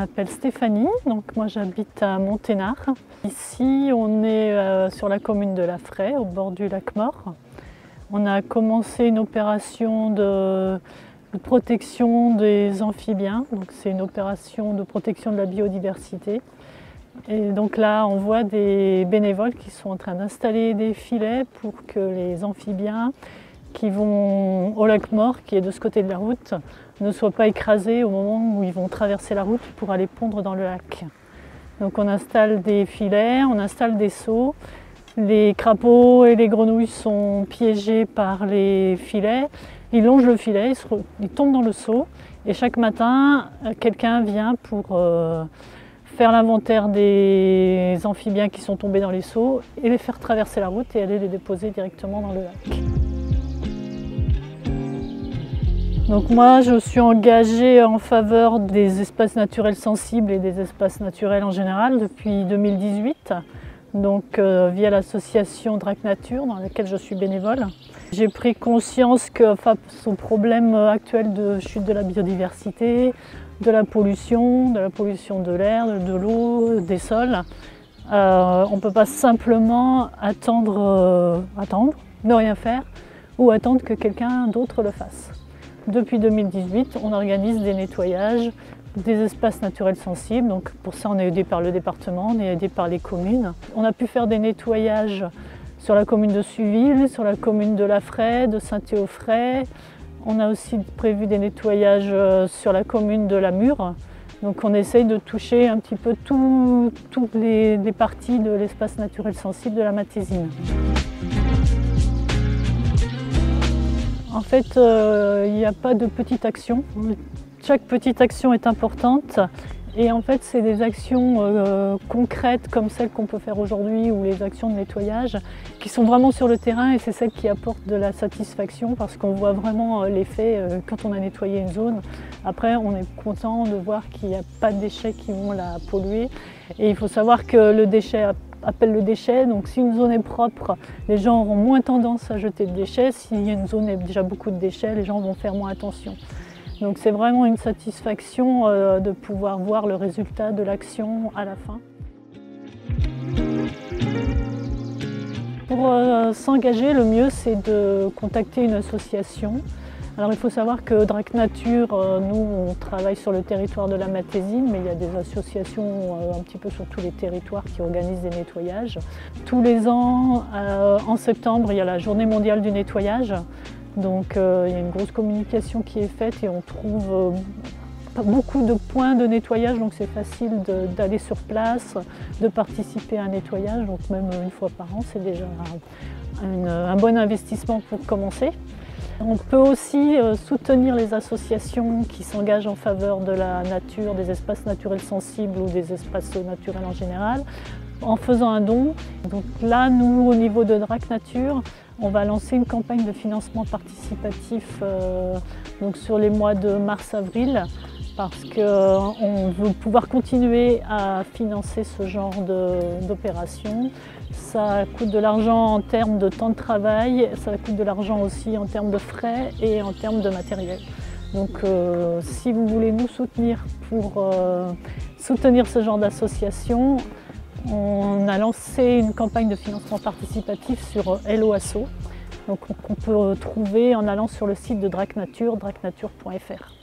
m'appelle Stéphanie, donc moi j'habite à Monténard. Ici on est sur la commune de La Fraye, au bord du lac Mort. On a commencé une opération de protection des amphibiens, donc c'est une opération de protection de la biodiversité. Et donc là on voit des bénévoles qui sont en train d'installer des filets pour que les amphibiens qui vont au lac Mort, qui est de ce côté de la route, ne soient pas écrasés au moment où ils vont traverser la route pour aller pondre dans le lac. Donc on installe des filets, on installe des seaux. Les crapauds et les grenouilles sont piégés par les filets. Ils longent le filet, ils tombent dans le seau et chaque matin, quelqu'un vient pour faire l'inventaire des amphibiens qui sont tombés dans les seaux et les faire traverser la route et aller les déposer directement dans le lac. Donc moi, je suis engagée en faveur des espaces naturels sensibles et des espaces naturels en général depuis 2018, donc via l'association Drac Nature dans laquelle je suis bénévole. J'ai pris conscience que face au problème actuel de chute de la biodiversité, de la pollution de l'air, de l'eau, des sols, on ne peut pas simplement attendre, ne rien faire ou attendre que quelqu'un d'autre le fasse. Depuis 2018, on organise des nettoyages des espaces naturels sensibles. Donc pour ça, on est aidé par le département, on est aidé par les communes. On a pu faire des nettoyages sur la commune de Suville, sur la commune de La Fraye, de Saint-Théophray. On a aussi prévu des nettoyages sur la commune de La Mure. Donc on essaye de toucher un petit peu toutes les parties de l'espace naturel sensible de la Matésine. En fait, il n'y a pas de petite action. Chaque petite action est importante et en fait, c'est des actions concrètes comme celles qu'on peut faire aujourd'hui ou les actions de nettoyage qui sont vraiment sur le terrain et c'est celles qui apportent de la satisfaction parce qu'on voit vraiment l'effet quand on a nettoyé une zone. Après, on est content de voir qu'il n'y a pas de déchets qui vont la polluer et il faut savoir que le déchet appelle le déchet, donc si une zone est propre, les gens auront moins tendance à jeter de déchets. Si une zone a déjà beaucoup de déchets, les gens vont faire moins attention. Donc c'est vraiment une satisfaction de pouvoir voir le résultat de l'action à la fin. Pour s'engager, le mieux c'est de contacter une association. Alors il faut savoir que Drac Nature, nous on travaille sur le territoire de la Matésine, mais il y a des associations un petit peu sur tous les territoires qui organisent des nettoyages. Tous les ans, en septembre, il y a la journée mondiale du nettoyage. Donc il y a une grosse communication qui est faite et on trouve beaucoup de points de nettoyage, donc c'est facile d'aller sur place, de participer à un nettoyage, donc même une fois par an, c'est déjà un bon investissement pour commencer. On peut aussi soutenir les associations qui s'engagent en faveur de la nature, des espaces naturels sensibles ou des espaces naturels en général, en faisant un don. Donc là, nous, au niveau de Drac Nature, on va lancer une campagne de financement participatif donc sur les mois de mars-avril parce qu'on veut pouvoir continuer à financer ce genre d'opération. Ça coûte de l'argent en termes de temps de travail, ça coûte de l'argent aussi en termes de frais et en termes de matériel. Donc si vous voulez nous soutenir pour soutenir ce genre d'association, on a lancé une campagne de financement participatif sur Hello Asso, donc on peut trouver en allant sur le site de Drac Nature, dracnature.fr.